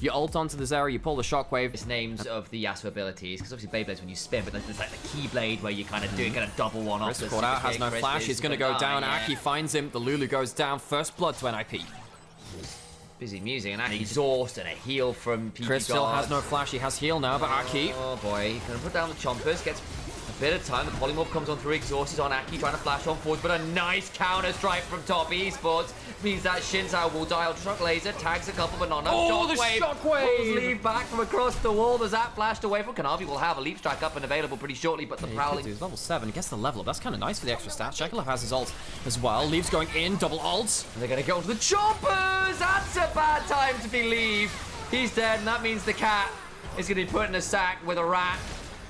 You ult onto the Zeri, you pull the shockwave. It's names of the Yasuo abilities, because obviously Beyblade's when you spin, but there's like the Keyblade where you kind of doing kind of double one off. Chris caught out, has no flash, he's going to go down. Aki finds him, the Lulu goes down, first blood to NIP. Busy musing, and Aki exhaust and a heal from PP. Chris still has no flash, he has heal now, but Aki... Oh boy, he's going to put down the chompers, gets a bit of time, the polymorph comes on through, exhaust is on Aki, trying to flash on forwards, but a nice counter strike from top Esports means that Shinzao will die. Ultra laser, tags a couple, but not enough. Oh, the shockwave! Pulls Leave back from across the wall, the Zap flashed away from Kanavi, will have a leap strike up and available pretty shortly, but the Prowling... He's level 7, gets the level up, that's kind of nice for the extra stats. Shekelov has his ult as well, Leave's going in, double ults. And they're going to go to the choppers! That's a bad time to be Leave. He's dead, and that means the cat is going to be put in a sack with a rat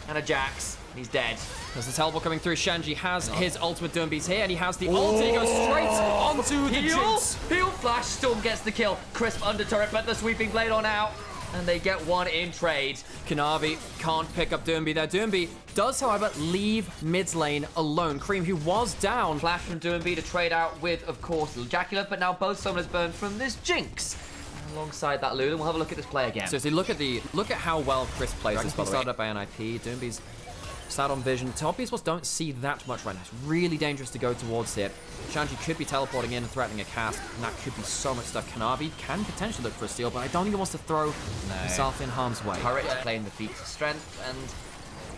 and a Jax. He's dead. There's the teleport coming through. Shanji has his ultimate Doombee's here, and he has the ult. He goes straight onto the Jinx. Heal flash. Storm gets the kill. Crisp under turret, but the sweeping blade on out. And they get one in trade. Kanavi can't pick up Doombe there. Doombe does, however, leave mid lane alone. Cream, who was down. Flash from Doombe to trade out with, of course, Jaculov, but now both summoners burned from this Jinx. Alongside that Lulu, we'll have a look at this play again. So as they look at how well Chris plays this, started up by NIP. Doombe's sat on vision. Top Esports don't see that much right now. It's really dangerous to go towards it. Shanji could be teleporting in and threatening a cast, and that could be so much stuff. Kanavi can potentially look for a steal, but I don't think he wants to throw himself in harm's way. Turret playing the feats of strength, and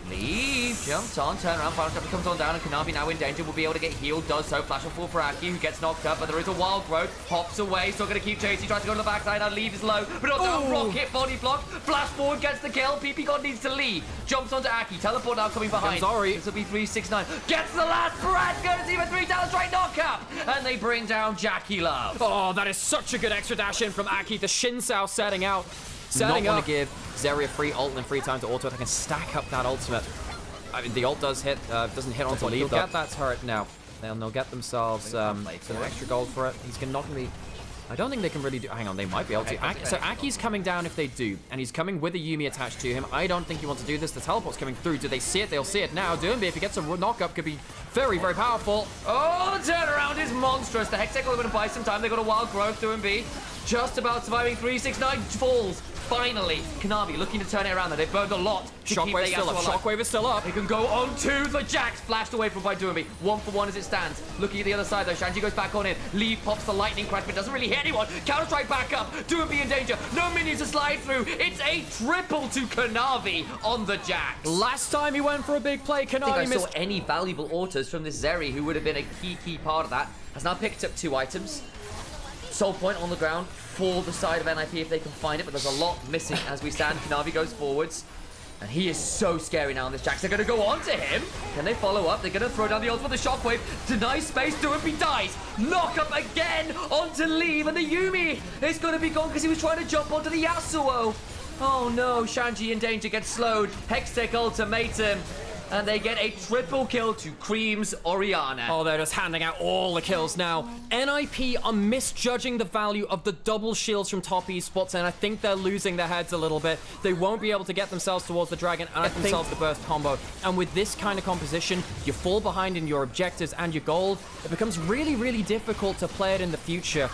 Leave jumps on, turn around, final chapter comes on down, and Kanavi now in danger, will be able to get healed, does so, flash on full for Aki, who gets knocked up, but there is a wild growth, hops away, still gonna keep chasing, tries to go to the backside, now Leave is low, but not down, rocket, body block, flash forward, gets the kill, PP God needs to leave, jumps onto Aki, teleport now coming behind, sorry. This will be 369, gets the last, Brad goes even 3 down, straight knock up, and they bring down Jaculov. Oh, that is such a good extra dash in from Aki, the Shinzao setting out. Not want to give Zeri a free ult and free time to auto attack and stack up that ultimate. I mean, the ult does hit, doesn't hit onto Leave. They'll get that turret now. They'll get themselves some extra gold for it. He's not going to be... I don't think they can really do... Hang on, they might be able to. So Aki's coming down if they do, and he's coming with a Yuumi attached to him. I don't think he wants to do this. The teleport's coming through. Do they see it? They'll see it now. Doombe, if he gets a knock-up, could be very, very powerful. Oh, the turnaround is monstrous. The Hextech are going to buy some time. They got a wild growth, Doombe. Just about surviving. 369 falls. Finally, Kanavi looking to turn it around. They've burned a lot. Shockwave still up. Shockwave is still up. They can go on to the Jax. Flashed away from by Doombe. 1 for 1 as it stands. Looking at the other side though. Shanji goes back on in. Leave pops the lightning crash, but doesn't really hit anyone. Counter strike back up. Doombe in danger. No minions to slide through. It's a triple to Kanavi on the Jax. Last time he went for a big play, Kanavi missed. I saw any valuable autos from this Zeri, who would have been a key part of that. Has now picked up 2 items. Soul point on the ground for the side of NIP if they can find it, but there's a lot missing as we stand. Kanavi goes forwards, and he is so scary now on this Jax. They're going to go on to him. Can they follow up? They're going to throw down the ult for the shockwave. Denies space. Doombe dies. Knock up again onto Leave, and the Yuumi is going to be gone because he was trying to jump onto the Yasuo. Oh no, Shanji in danger, gets slowed. Hextech ultimatum. And they get a triple kill to Cream's Orianna. Oh, they're just handing out all the kills now. NIP are misjudging the value of the double shields from top Esports, and I think they're losing their heads a little bit. They won't be able to get themselves towards the dragon and get themselves the burst combo. And with this kind of composition, you fall behind in your objectives and your gold. It becomes really, really difficult to play it in the future.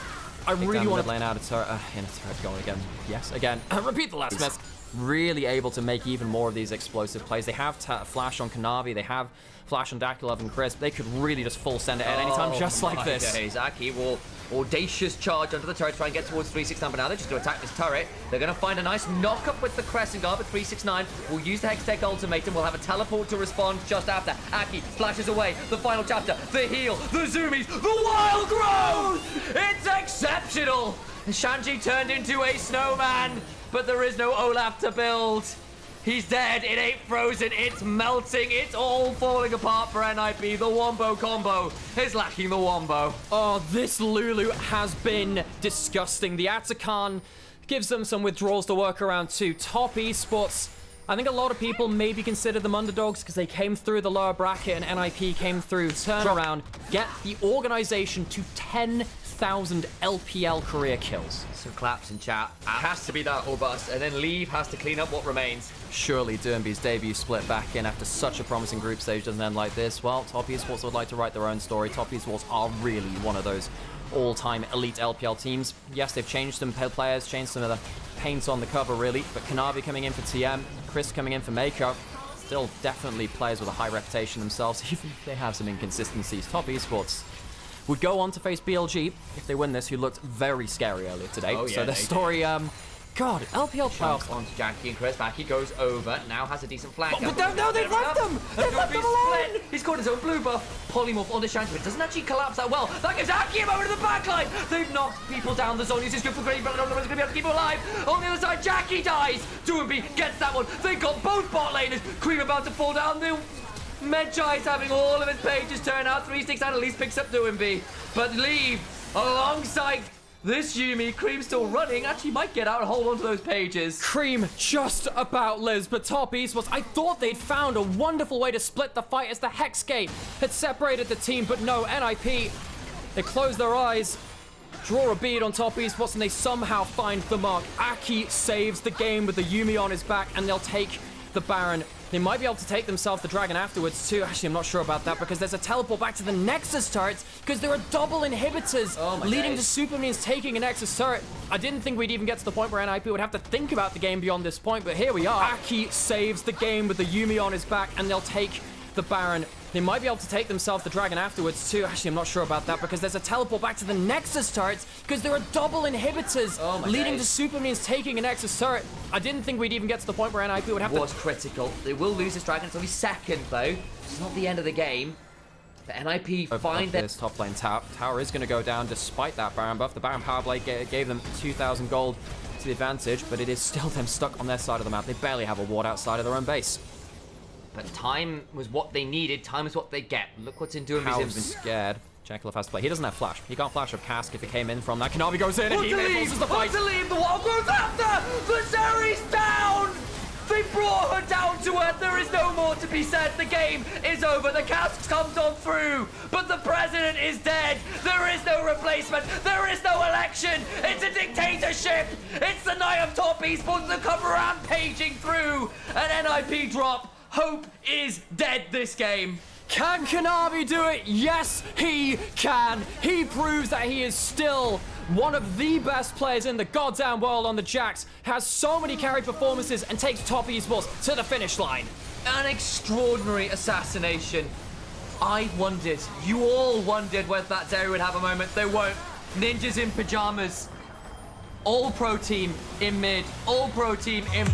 I really want to lane out a turret. In a turret going again. Yes, again. Repeat the last miss. Really able to make even more of these explosive plays. They have flash on Kanavi, they have flash on Jaculov and Crisp. They could really just full send it at any time, just like this. Zaki will audacious charge onto the turret, try and get towards 369, but now they're just going to attack this turret. They're going to find a nice knock-up with the Crescent Guard, but 369 will use the Hextech ultimatum. We'll have a teleport to respond just after. Aki flashes away. The final chapter, the heal, the zoomies, the wild growth! It's exceptional! Shanji turned into a snowman, but there is no Olaf to build. He's dead. It ain't frozen. It's melting. It's all falling apart for NIP. The Wombo combo is lacking the Wombo. Oh, this Lulu has been disgusting. The Atakan gives them some withdrawals to work around too. Top Esports, I think a lot of people maybe consider them underdogs because they came through the lower bracket and NIP came through. Turnaround, get the organization to 10,000 LPL career kills. Some claps in chat. It has to be that or bust, and then Leave has to clean up what remains. Surely Doombe's debut split back in after such a promising group stage doesn't end like this. Well, Top Esports would like to write their own story. Top Esports are really one of those all-time elite LPL teams. Yes, they've changed some players, changed some of the paint on the cover, really. But Kanavi coming in for TM, Chris coming in for Mako. Still definitely players with a high reputation themselves, even if they have some inconsistencies. Top Esports would go on to face BLG if they win this, who looked very scary earlier today. Oh, yeah, so their story, God, LPL playoffs. Onto Jackie and Chris. Back he goes over. Now has a decent flank. Oh, but no, they've left them! They've left them alone! He's got his own blue buff. Polymorph on the Shanty, but it doesn't actually collapse that well. That gives Aki over to the backline. They've knocked people down. The zone is good for Green, but I don't know if he's going to be able to keep him alive. On the other side, Jackie dies. Doomby gets that one. They got both bot laners. Cream about to fall down. The Medjai's having all of his pages turn out. 3-6 at least picks up Doomby. But leave alongside this Yuumi. Cream still running. Actually might get out and hold on to those pages. Cream just about lives, but Top Esports, I thought they'd found a wonderful way to split the fight as the Hex Gate had separated the team, but no, NIP, they close their eyes, draw a bead on Top Esports, and they somehow find the mark. Aki saves the game with the Yuumi on his back, and they'll take the Baron. They might be able to take themselves the Dragon afterwards too. Actually, I'm not sure about that because there's a teleport back to the Nexus turrets because there are double inhibitors leading to Superminions taking a Nexus turret. I didn't think we'd even get to the point where NIP would have to think about the game beyond this point, but here we are. Aki saves the game with the Yuumi on his back, and they'll take the Baron. They might be able to take themselves the Dragon afterwards too. Actually, I'm not sure about that because there's a teleport back to the Nexus turrets because there are double inhibitors leading to Superminions taking a Nexus turret. I didn't think we'd even get to the point where NIP would have to... Was critical. They will lose this Dragon. It's only second, though. It's not the end of the game. But NIP find this top lane tower is going to go down despite that Baron buff. The Baron Power Blade gave them 2,000 gold to the advantage, but it is still them stuck on their side of the map. They barely have a ward outside of their own base. But time was what they needed. Time is what they get. Look what's in doing. How's been scared. Jekyll has to play. He doesn't have flash. He can't flash of Cask if it came in from that. Kanavi goes in and he forces the fight. To leave. The wall goes after. The Zeri's down. They brought her down to earth. There is no more to be said. The game is over. The Cask comes on through. But the president is dead. There is no replacement. There is no election. It's a dictatorship. It's the night of Top Esports. The come rampaging through. An NIP drop. Hope is dead this game. Can Kanavi do it? Yes, he can. He proves that he is still one of the best players in the goddamn world on the Jax, has so many carry performances, and takes Top Esports to the finish line. An extraordinary assassination. I wondered, you all wondered whether that Zeri would have a moment. They won't. Ninjas in pajamas. All pro team in mid. All pro team in...